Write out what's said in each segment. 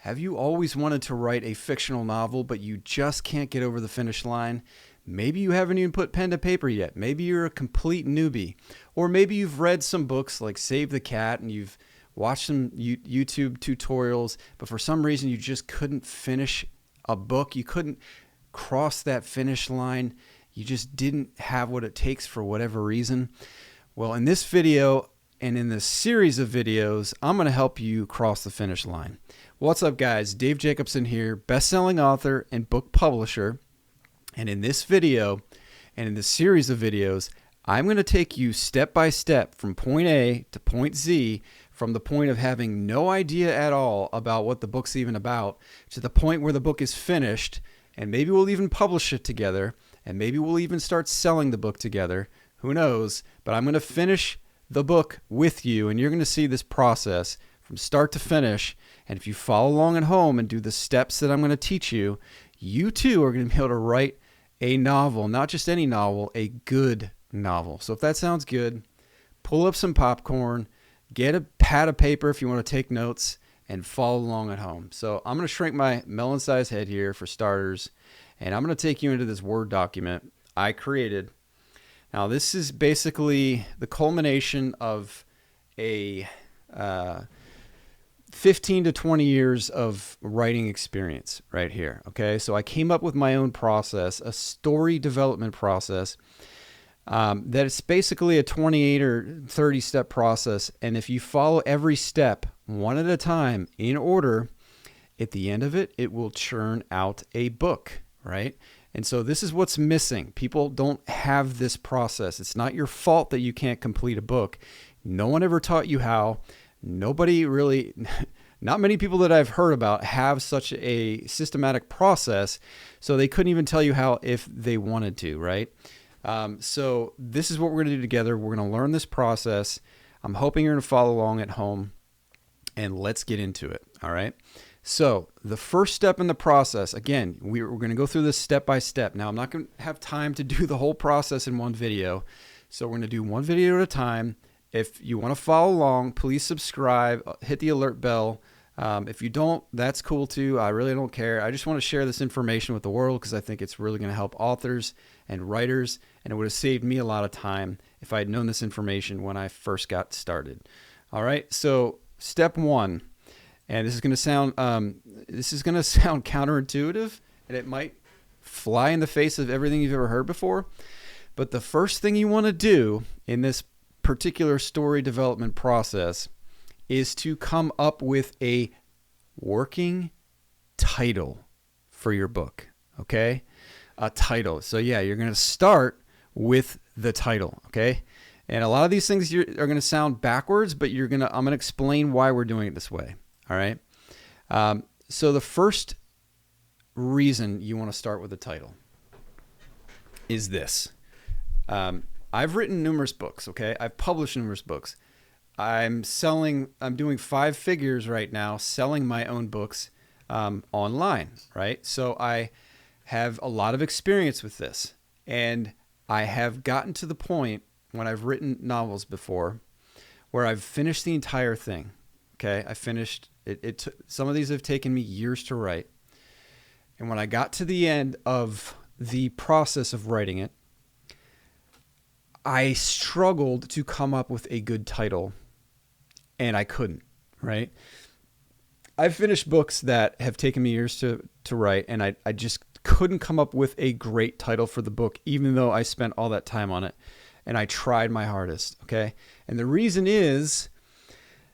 Have you always wanted to write a fictional novel, but you just can't get over the finish line? Maybe you haven't even put pen to paper yet. Maybe you're a complete newbie. Or maybe you've read some books like Save the Cat and you've watched some YouTube tutorials, but for some reason you just couldn't finish a book. You couldn't cross that finish line. You just didn't have what it takes for whatever reason. Well, in this video and in this series of videos, I'm going to help you cross the finish line. What's up, guys? Dave Jacobson here, best-selling author and book publisher. And in this video and in this series of videos, I'm going to take you step by step from point A to point Z, from the point of having no idea at all about what the book's even about to the point where the book is finished, and maybe we'll even publish it together, and maybe we'll even start selling the book together. Who knows? But I'm going to finish the book with you, and you're going to see this process from start to finish. And if you follow along at home and do the steps that I'm going to teach you, you too are going to be able to write a novel, not just any novel, a good novel. So if that sounds good, pull up some popcorn, get a pad of paper if you want to take notes, and follow along at home. So I'm going to shrink my melon-sized head here for starters, and I'm going to take you into this Word document I created. Now, this is basically the culmination of a 15 to 20 years of writing experience right here. Okay, so I came up with my own process, a story development process that it's basically a 28 or 30 step process. And if you follow every step one at a time in order, at the end of it, it will churn out a book, right? And so this is what's missing. People don't have this process. It's not your fault that you can't complete a book. No one ever taught you how. Nobody really, not many people that I've heard about have such a systematic process, so they couldn't even tell you how if they wanted to, right? So this is what we're going to do together. We're going to learn this process. I'm hoping you're going to follow along at home, and let's get into it, all right? So the first step in the process, again, we're going to go through this step by step. Now, I'm not going to have time to do the whole process in one video, so we're going to do one video at a time. If you want to follow along, please subscribe, hit the alert bell. If you don't, that's cool too. I really don't care. I just want to share this information with the world because I think it's really going to help authors and writers, and it would have saved me a lot of time if I had known this information when I first got started. All right, so step one, and this is going to sound counterintuitive, and it might fly in the face of everything you've ever heard before. But the first thing you want to do in this particular story development process is to come up with a working title for your book. Okay, a title. So yeah, you're going to start with the title. Okay, and a lot of these things are going to sound backwards, but I'm going to explain why we're doing it this way. All right. So the first reason you want to start with a title is this. I've written numerous books, okay? I've published numerous books. I'm doing 5 figures right now selling my own books online, right? So I have a lot of experience with this. And I have gotten to the point when I've written novels before where I've finished the entire thing, okay? I finished it. Some of these have taken me years to write. And when I got to the end of the process of writing it, I struggled to come up with a good title, and I couldn't, right? I've finished books that have taken me years to write, and I just couldn't come up with a great title for the book, even though I spent all that time on it, and I tried my hardest, okay? And the reason is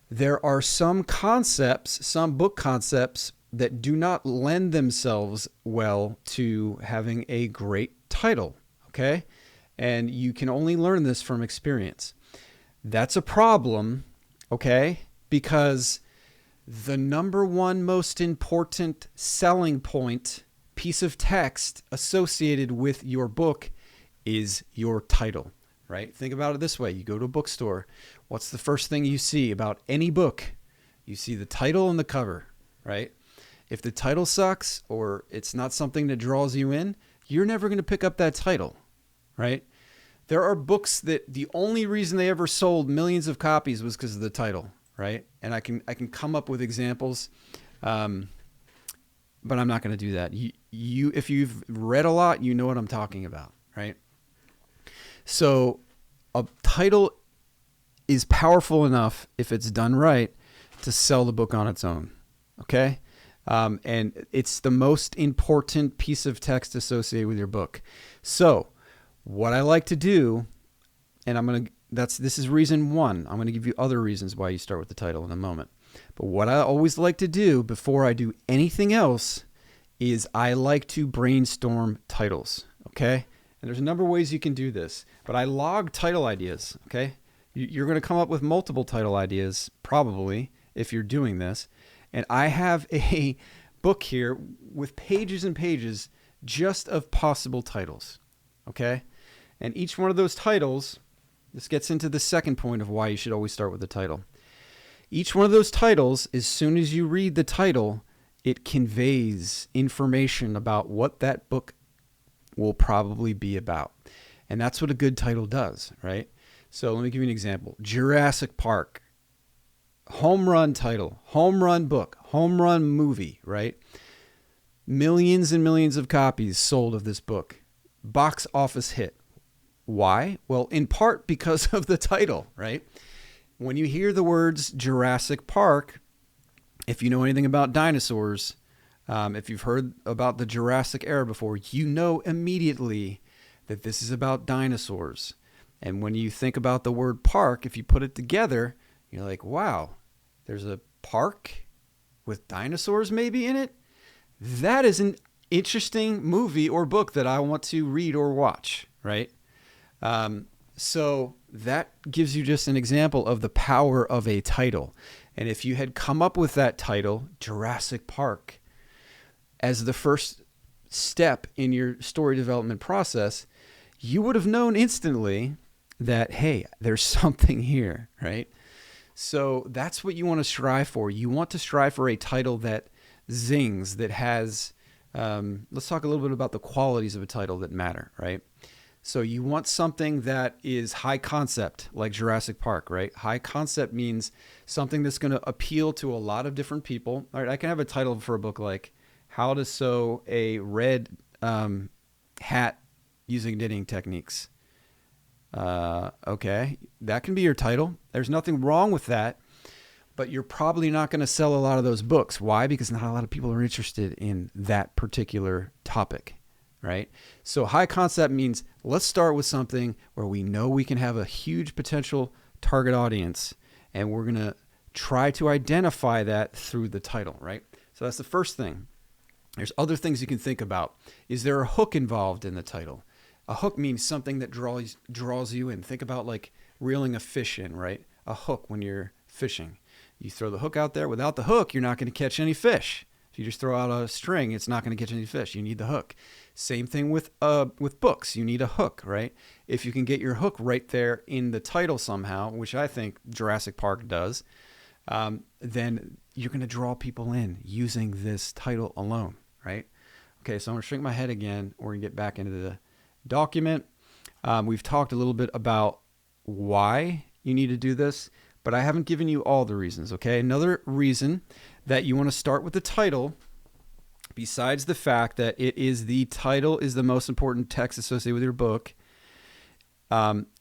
there are some book concepts that do not lend themselves well to having a great title, okay? And you can only learn this from experience. That's a problem, okay? Because the number one most important selling point, piece of text associated with your book is your title, right? Think about it this way. You go to a bookstore. What's the first thing you see about any book? You see the title and the cover, right? If the title sucks or it's not something that draws you in, you're never going to pick up that title. Right? There are books that the only reason they ever sold millions of copies was because of the title, right? And I can come up with examples. but I'm not going to do that. If you've read a lot, you know what I'm talking about, right? So a title is powerful enough, if it's done right, to sell the book on its own, okay? And it's the most important piece of text associated with your book. So what I like to do, and this is reason one. I'm going to give you other reasons why you start with the title in a moment. But what I always like to do before I do anything else is I like to brainstorm titles, okay? And there's a number of ways you can do this, but I log title ideas, okay? You're going to come up with multiple title ideas, probably, if you're doing this. And I have a book here with pages and pages just of possible titles, okay? And each one of those titles, this gets into the second point of why you should always start with the title. Each one of those titles, as soon as you read the title, it conveys information about what that book will probably be about. And that's what a good title does, right? So let me give you an example. Jurassic Park. Home run title, home run book, home run movie, right? Millions and millions of copies sold of this book. Box office hit. Why? Well, in part because of the title, right? When you hear the words Jurassic Park, if you know anything about dinosaurs, if you've heard about the Jurassic era before, you know immediately that this is about dinosaurs. And when you think about the word park, if you put it together, you're like, wow, there's a park with dinosaurs maybe in it? That is an interesting movie or book that I want to read or watch, right? So that gives you just an example of the power of a title. And if you had come up with that title, Jurassic Park, as the first step in your story development process, you would have known instantly that, hey, there's something here, right? So that's what you want to strive for. You want to strive for a title that zings, that has, let's talk a little bit about the qualities of a title that matter, right? So you want something that is high concept, like Jurassic Park, right? High concept means something that's going to appeal to a lot of different people. All right, I can have a title for a book like How to Sew a Red Hat Using Knitting Techniques. Okay, that can be your title. There's nothing wrong with that, but you're probably not going to sell a lot of those books. Why? Because not a lot of people are interested in that particular topic. Right? So high concept means let's start with something where we know we can have a huge potential target audience, and we're going to try to identify that through the title, right? So that's the first thing. There's other things you can think about. Is there a hook involved in the title? A hook means something that draws you in. Think about like reeling a fish in, right? A hook when you're fishing. You throw the hook out there. Without the hook, you're not going to catch any fish. If you just throw out a string, it's not going to catch any fish. You need the hook. Same thing with books. You need a hook, right? If you can get your hook right there in the title somehow, which I think Jurassic Park does, then you're going to draw people in using this title alone, right? Okay, so I'm going to shrink my head again. We're going to get back into the document. We've talked a little bit about why you need to do this, but I haven't given you all the reasons, okay? Another reason that you want to start with the title, besides the fact that the title is the most important text associated with your book,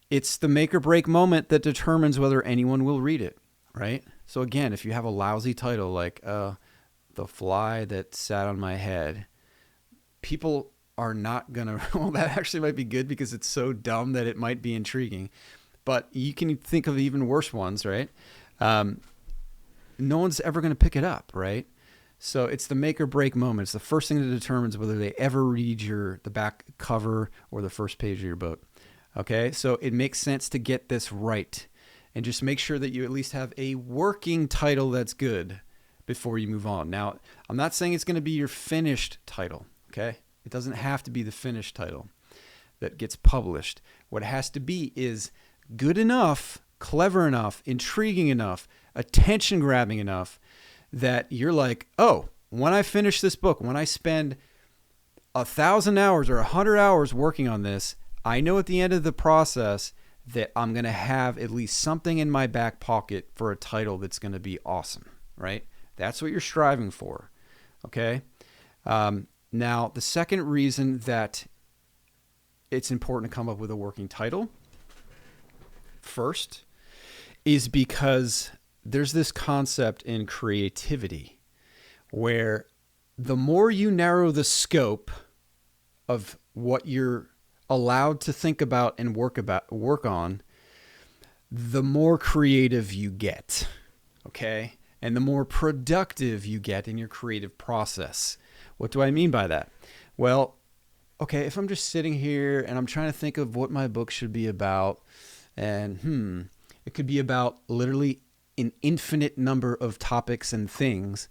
it's the make or break moment that determines whether anyone will read it, right? So again, if you have a lousy title like The Fly That Sat on My Head, people are not going to, well, that actually might be good because it's so dumb that it might be intriguing. But you can think of even worse ones, right? No one's ever going to pick it up, right? So it's the make or break moment. It's the first thing that determines whether they ever read the back cover or the first page of your book. Okay, so it makes sense to get this right and just make sure that you at least have a working title that's good before you move on. Now, I'm not saying it's going to be your finished title, okay? It doesn't have to be the finished title that gets published. What it has to be is good enough, clever enough, intriguing enough, attention-grabbing enough that you're like, oh, when I finish this book, when I spend 1,000 hours or 100 hours working on this, I know at the end of the process that I'm going to have at least something in my back pocket for a title that's going to be awesome, right? That's what you're striving for, okay? Now, the second reason that it's important to come up with a working title first is because there's this concept in creativity where the more you narrow the scope of what you're allowed to think about and work on, the more creative you get, okay? And the more productive you get in your creative process. What do I mean by that? Well, okay, if I'm just sitting here and I'm trying to think of what my book should be about, and it could be about literally an infinite number of topics and things.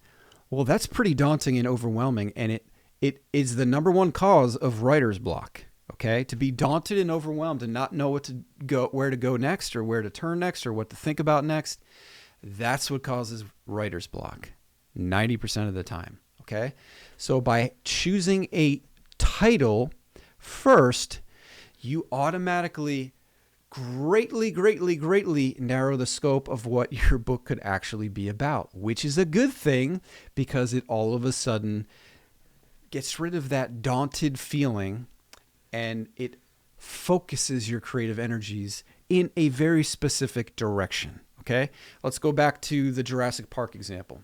Well, that's pretty daunting and overwhelming, and it is the number one cause of writer's block. Okay, to be daunted and overwhelmed and not know where to go next, or where to turn next, or what to think about next. That's what causes writer's block 90% of the time. Okay, so by choosing a title first, you automatically greatly narrow the scope of what your book could actually be about, which is a good thing because it all of a sudden gets rid of that daunted feeling and it focuses your creative energies in a very specific direction. Okay, let's go back to the Jurassic Park example.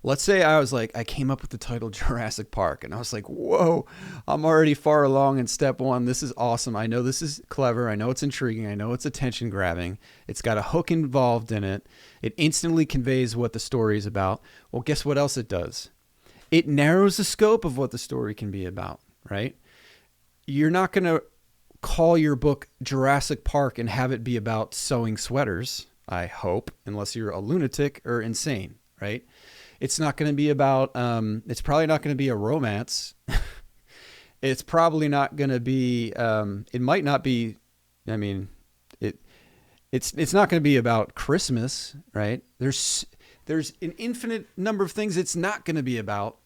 Let's say I came up with the title Jurassic Park, and I was like, whoa, I'm already far along in step one. This is awesome. I know this is clever. I know it's intriguing. I know it's attention grabbing. It's got a hook involved in it. It instantly conveys what the story is about. Well, guess what else it does? It narrows the scope of what the story can be about, right? You're not going to call your book Jurassic Park and have it be about sewing sweaters, I hope, unless you're a lunatic or insane, right? It's not going to be about, it's probably not going to be a romance. It's probably not going to be, it might not be, I mean, it's not going to be about Christmas, right? There's an infinite number of things it's not going to be about.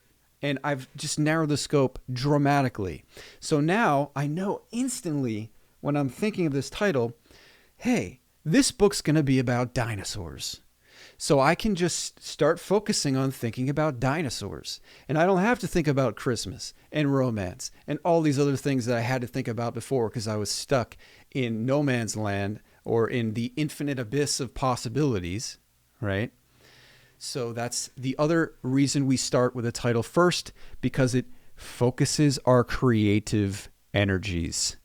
And I've just narrowed the scope dramatically. So now I know instantly when I'm thinking of this title, hey, this book's going to be about dinosaurs. So I can just start focusing on thinking about dinosaurs. And I don't have to think about Christmas and romance and all these other things that I had to think about before because I was stuck in no man's land or in the infinite abyss of possibilities, right? So that's the other reason we start with a title first, because it focuses our creative energies.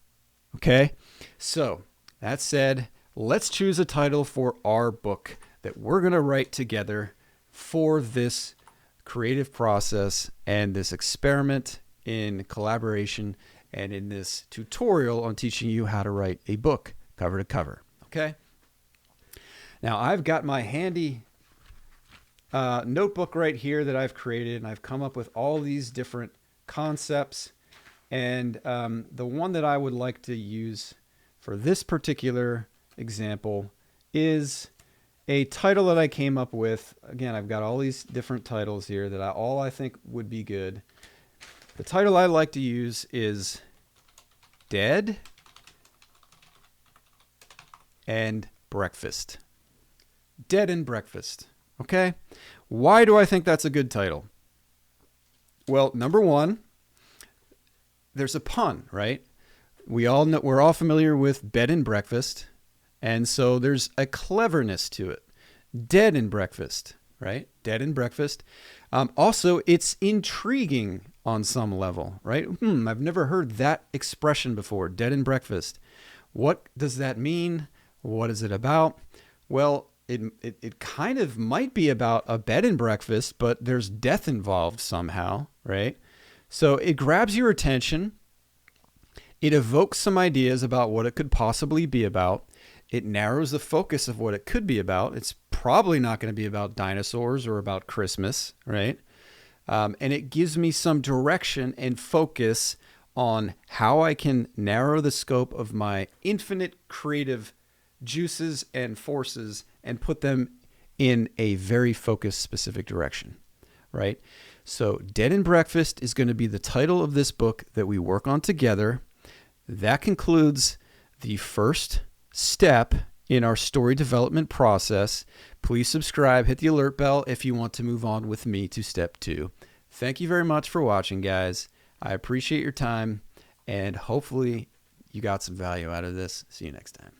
Okay? So that said, let's choose a title for our book that we're going to write together for this creative process and this experiment in collaboration and in this tutorial on teaching you how to write a book cover to cover. Okay? Now I've got my handy notebook right here that I've created, and I've come up with all these different concepts. And the one that I would like to use for this particular example is a title that I came up with. Again, I've got all these different titles here that I think would be good. The title I like to use is Dead and Breakfast. Dead and Breakfast. Okay? Why do I think that's a good title? Well, number one, there's a pun, right? We're all familiar with bed and breakfast, and so there's a cleverness to it. Dead and breakfast, right? Dead and breakfast. Also, it's intriguing on some level, right? I've never heard that expression before, dead and breakfast. What does that mean? What is it about? Well, it kind of might be about a bed and breakfast, but there's death involved somehow, right? So it grabs your attention. It evokes some ideas about what it could possibly be about. It narrows the focus of what it could be about. It's probably not going to be about dinosaurs or about Christmas, right? And it gives me some direction and focus on how I can narrow the scope of my infinite creative juices and forces and put them in a very focused, specific direction, right? So Dead and Breakfast is going to be the title of this book that we work on together. That concludes the first step in our story development process. Please subscribe, hit the alert bell if you want to move on with me to step 2. Thank you very much for watching, guys. I appreciate your time, and hopefully you got some value out of this. See you next time.